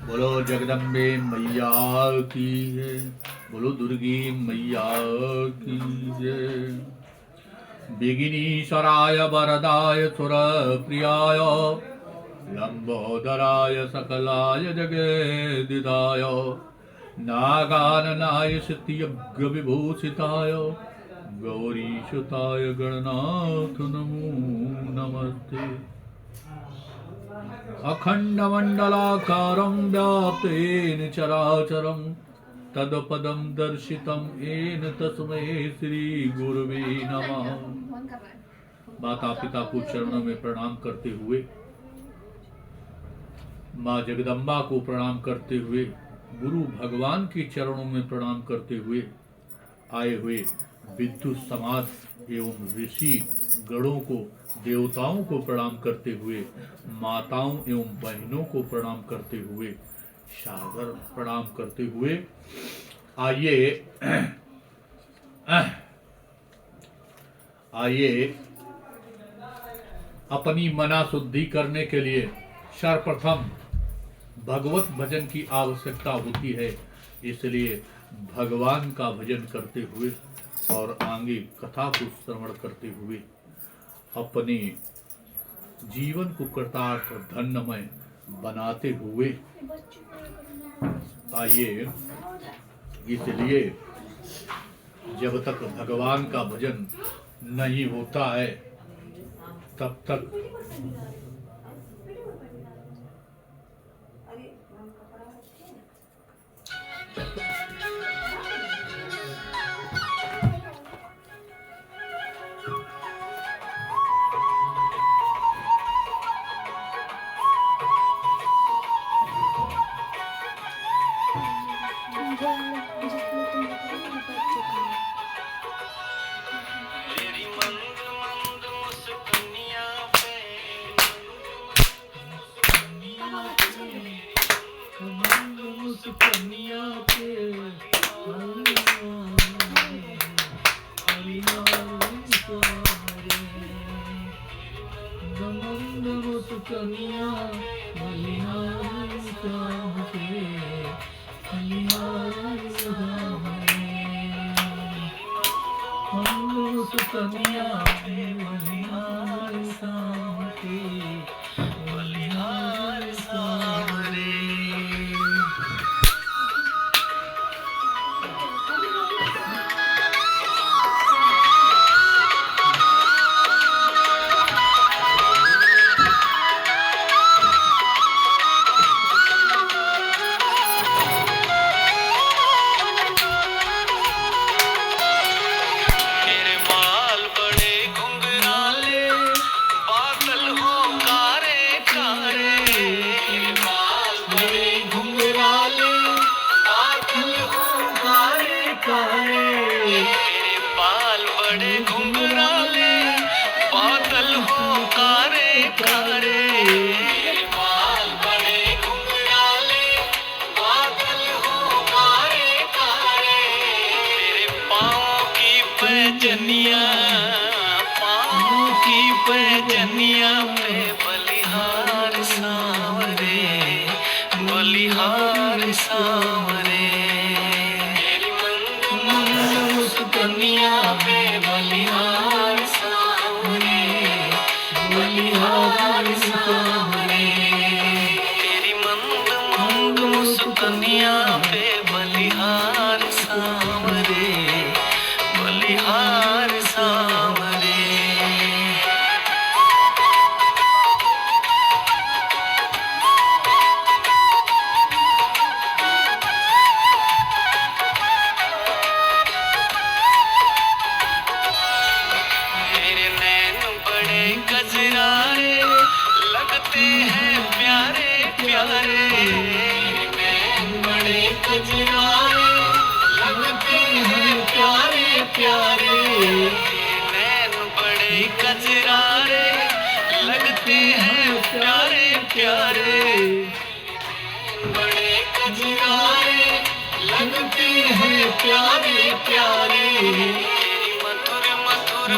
बोलो जगदम्बे मैया की जय। बोलो दुर्गी मैया की जय। विघ्नेश्वराय वरदाय सुरप्रियाय लंबोदराय सकलाय जगेदिदाय नागाननाय सिद्धियज्ञ विभूषिताय गौरीसुताय गणनाथ नमो नमस्ते। अखंडमंडलाकारं व्याप्तेन चराचरं तत्पदं दर्शितं येन तस्मै श्री गुरुवे नमः। माता पिता को चरणों में प्रणाम करते हुए, माँ जगदम्बा को प्रणाम करते हुए, गुरु भगवान के चरणों में प्रणाम करते हुए आए हुए विद्युत समाज एवं ऋषि गणों को, देवताओं को प्रणाम करते हुए, माताओं एवं बहनों को प्रणाम करते हुए, सागर प्रणाम करते हुए आइए अपनी मना शुद्धि करने के लिए सर्वप्रथम भगवत भजन की आवश्यकता होती है। इसलिए भगवान का भजन करते हुए और आगे कथा को श्रवण करते हुए अपने जीवन को कृतार्थ धन्यमय बनाते हुए आइए। इसलिए जब तक भगवान का भजन नहीं होता है तब तक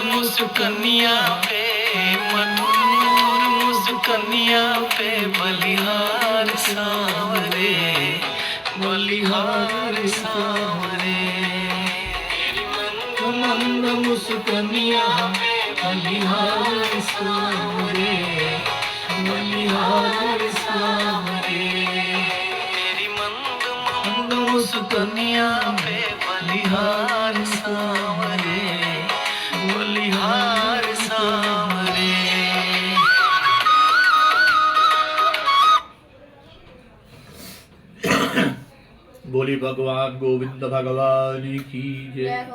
मुस्कनिया पे मधुर मुस्कनिया पे बलिहार बलिहार सांवरे, बलिहार सांवरे। मंद मुस्कनिया पे बलिहार सांवरे, बलिहार सांवरे। मेरी मंद मुस्कनिया पे बलिहार सांवरे, बलिहार सांवरे। बोली भगवान गोविंद भगवान की जय।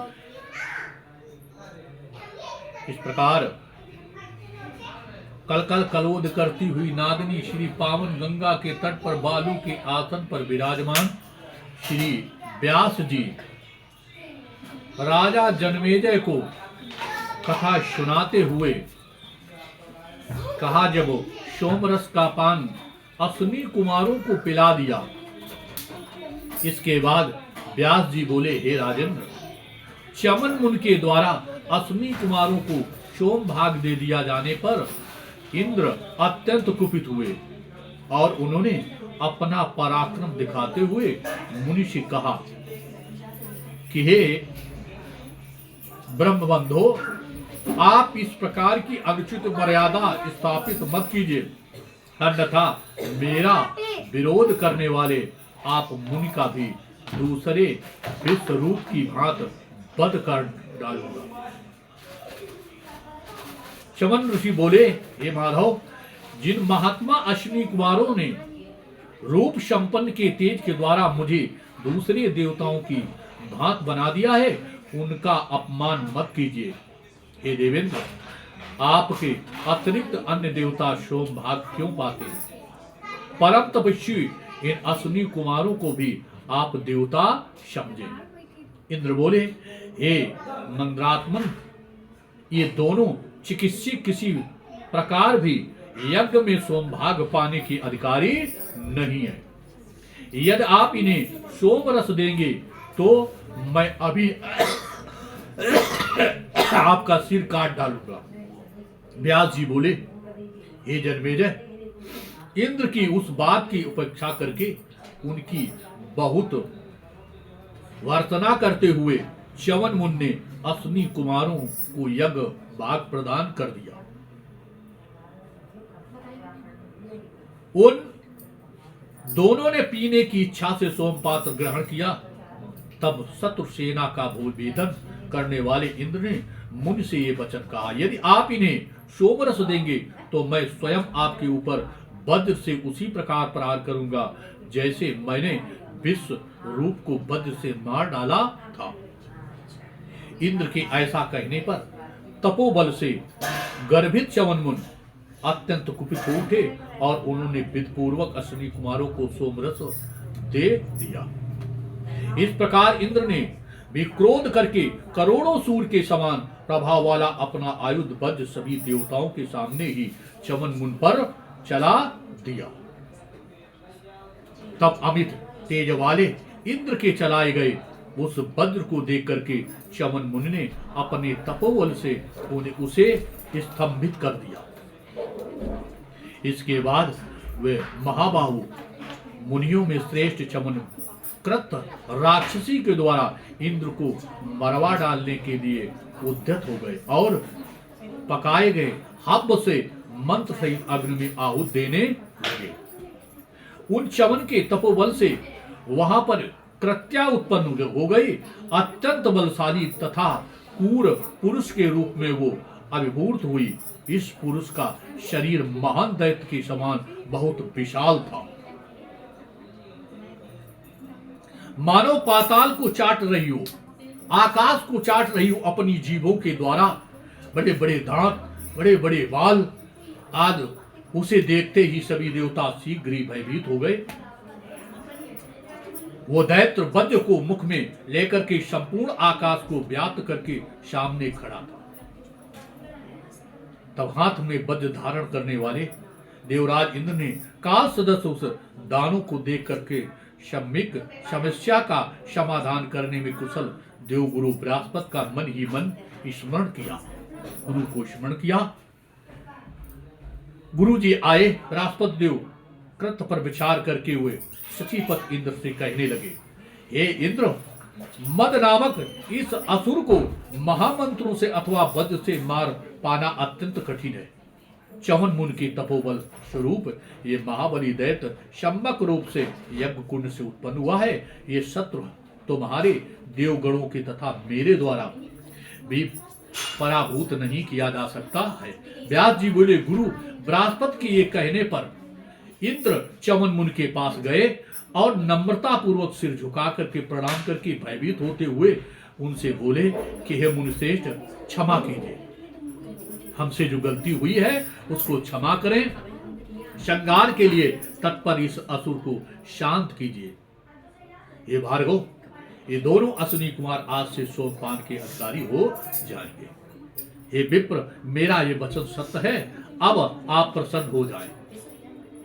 इस प्रकार कलकल कलोद करती हुई नागनी श्री पावन गंगा के तट पर बालू के आसन पर विराजमान श्री व्यास जी राजा जन्मेजय को कथा सुनाते हुए कहा, जब सोमरस का पान अश्विनी कुमारों को पिला दिया, इसके बाद व्यास जी बोले, हे राजेंद्र, चमन मुनि के द्वारा अश्विनी कुमारों को सोम भाग दे दिया जाने पर इंद्र अत्यंत कुपित हुए और उन्होंने अपना पराक्रम दिखाते हुए मुनि से कहा कि हे ब्रह्मबंधो, आप इस प्रकार की अनुचित मर्यादा स्थापित मत कीजिए, अन्यथा मेरा विरोध करने वाले आप मुनि का भी दूसरे विश्व रूप की भांति वध कर डालूंगा। चमन ऋषि बोले, हे माधव, जिन महात्मा अश्विनी कुमारों ने रूप संपन्न के तेज के द्वारा मुझे दूसरे देवताओं की भांति बना दिया है, उनका अपमान मत कीजिए। हे देवेंद्र, आपके अतिरिक्त अन्य देवता सोम भाग क्यों पाते हैं? परम तपस्वी इन अश्विनी कुमारों को भी आप देवता समझे। इंद्र बोले, हे मंद्रात्मन, ये दोनों चिकित्सक किसी प्रकार भी यज्ञ में सोमभाग पाने के अधिकारी नहीं है। यदि आप इन्हें सोम रस देंगे तो मैं अभी आपका सिर काट डालूंगा। व्यास जी बोले, हे जन्मेजय, इंद्र की उस बात की उपेक्षा करके उनकी बहुत वर्तना करते हुए च्यवन मुनि ने अश्विनी कुमारों को यज्ञ भाग प्रदान कर दिया। उन दोनों ने पीने की इच्छा से सोमपात्र ग्रहण किया। तब शत्रु सेना का भूभेदन करने वाले इंद्र ने मुनि से ये वचन कहा, यदि आप इन्हें सोमरस देंगे तो मैं स्वयं आपके ऊपर वज्र से उसी प्रकार प्रहार करूंगा जैसे मैंने विश्व रूप को वज्र से मार डाला था। इंद्र के ऐसा कहने पर तपोबल से गर्भित च्यवन मुनि अत्यंत कुपित हो उठे और उन्होंने विधिपूर्वक अश्विनी कुमारों को सोमरस दे दिया। इस प्रकार इंद्र ने भी क्रोध करके करोड़ों सूर्य के समान प्रभाव वाला अपना आयुध वज्र सभी देवताओं के सामने ही च्यवन मुनि पर चला दिया। तब अमित तेज वाले इंद्र के चलाए गए उस वज्र को देख करके च्यवन मुनि ने अपने तपोबल से उसे स्तंभित कर दिया। इसके बाद वे महाबाहु मुनियों में श्रेष्ठ च्यवन कृत राक्षसी के द्वारा इंद्र को मरवा डालने के लिए उद्यत हो गए और पकाए गए हव्य से मंत्र सहित अग्नि में आहूत देने लगे। उन च्यवन के तपोबल से वहां पर कृत्या उत्पन्न हो गई। अत्यंत बलशाली तथा क्रूर पुरुष के रूप में वो अभिभूत हुई। इस पुरुष का शरीर महान दैत्य के समान बहुत विशाल था, मानव पाताल को चाट रही हो, आकाश को चाट रही हो अपनी जीभों के द्वारा। बड़े बड़े दांत, बड़े बड़े बाल आदि उसे देखते ही सभी देवता शीघ्र ही भयभीत हो गए। वो दैत्य वज्र को मुख में लेकर के संपूर्ण आकाश को व्याप्त करके सामने खड़ा था। तब हाथ में वज्र धारण करने वाले देवराज इंद्र ने काल सदस्य उस दानों को देख करके समस्या का समाधान करने में कुशल देवगुरु बृहस्पति का मन ही मन स्मरण किया। गुरु को स्मरण किया। गुरु जी आए, बृहस्पति देव कृत पर विचार करके हुए शचीपत इंद्र से कहने लगे, हे इंद्र, मद नामक इस असुर को महामंत्रों से अथवा वज्र से मार पाना अत्यंत कठिन है। चवन मुनि के तपोबल स्वरूप ये महाबली दैत्य शम्बक रूप से यज्ञ कुंड से उत्पन्न हुआ है। ये शत्रु तुम्हारे देवगणों के तथा मेरे द्वारा भी पराभूत नहीं किया जा सकता है। व्यास जी बोले, गुरु बृहस्पति के ये कहने पर इंद्र चवन मुनि के पास गए और नम्रता पूर्वक सिर झुका करके प्रणाम करके भयभीत होते हुए उनसे बोले कि हे मुनिश्रेष्ठ, क्षमा कीजिए, हमसे जो गलती हुई है उसको क्षमा करें। श्रृंगार के लिए तत्पर इस असुर को शांत कीजिए। ये भार्गव, ये दोनों अश्विनी कुमार आज से सोमपान के अधिकारी हो जाएंगे। हे विप्र, मेरा ये वचन सत्य है, अब आप प्रसन्न हो जाएं।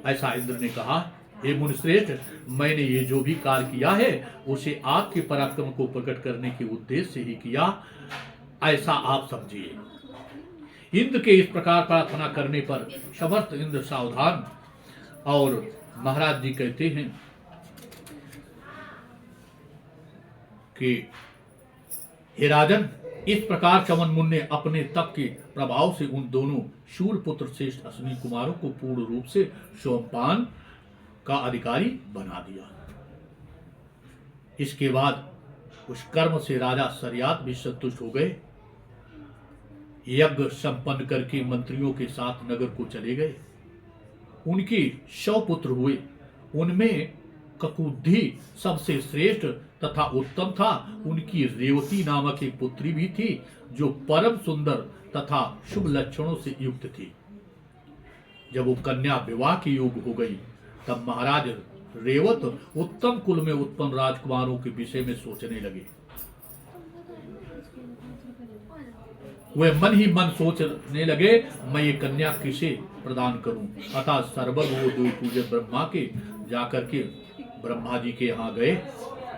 ऐसा इंद्र ने कहा, हे मुनिश्रेष्ठ, मैंने ये जो भी कार्य किया है उसे आपके पराक्रम को प्रकट करने के उद्देश्य से ही किया, ऐसा आप समझिए। इंद्र के इस प्रकार प्रार्थना करने पर समर्थ इंद्र सावधान, और महाराज जी कहते हैं कि हे राजन, इस प्रकार चवन मुनि ने अपने तप के प्रभाव से उन दोनों शूरपुत्र श्रेष्ठ अश्विनी कुमारों को पूर्ण रूप से सोमपान का अधिकारी बना दिया। इसके बाद उस कर्म से राजा सरियात भी संतुष्ट हो गए। यज्ञ संपन्न करके मंत्रियों के साथ नगर को चले गए। उनके 100 पुत्र हुए। उनमें ककुद्धि सबसे श्रेष्ठ तथा उत्तम था। उनकी रेवती नामक एक पुत्री भी थी जो परम सुंदर तथा शुभ लक्षणों से युक्त थी। जब वो कन्या विवाह के योग हो गई तब महाराज रेवत उत्तम कुल में उत्पन्न राजकुमारों के विषय में सोचने लगे। वे मन ही मन सोचने लगे, मैं ये कन्या किसे प्रदान करूं। अतः सर्वज्ञ देव पूज्य ब्रह्मा के जाकर के ब्रह्मा जी के यहाँ गए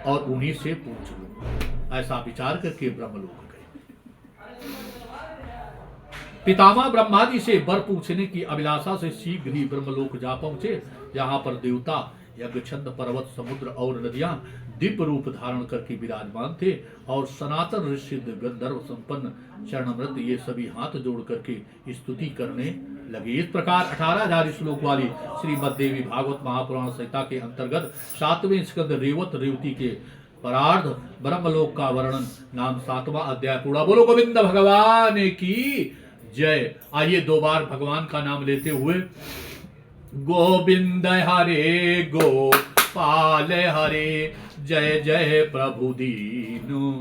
और उन्हीं से पूछ लो। ऐसा विचार करके ब्रह्मलोक गए। पितामह ब्रह्मा जी से वर पूछने की अभिलाषा से शीघ्र ही ब्रह्मलोक जा पहुंचे, जहां पर देवता यज्ञछंद पर्वत समुद्र और नदियां दिव्य रूप धारण करके विराजमान थे और सनातन ऋषि गंधर्व संपन्न चरणमृत ये सभी हाथ जोड़ करके स्तुति करने लगे। इस प्रकार 18,000 श्लोक वाली श्रीमद् देवी भागवत महापुराण संहिता के अंतर्गत 7वें स्कंद रेवत रेवती के परार्ध ब्रह्मलोक का वर्णन नाम 7वां अध्याय पूरा। बोलो गोविंद भगवान की जय। आइए 2 बार भगवान का नाम लेते हुए, गोविंद हरे गोपाल हरे, जय जय प्रभु दीनु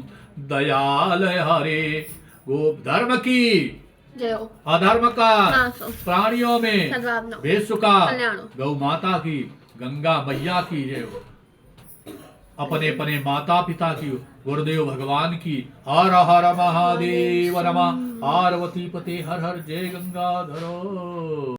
दयाल हरे। गो धर्म की जय हो, अधर्म का नाश हो, प्राणियों में सद्भावना हो, भेद का, कल्याण हो। गौ माता की, गंगा मैया की जय हो, अपने अपने माता पिता की, गुरुदेव भगवान की। हर हर महादेव नमः। पार्वती पते हर हर, जय गंगाधरो।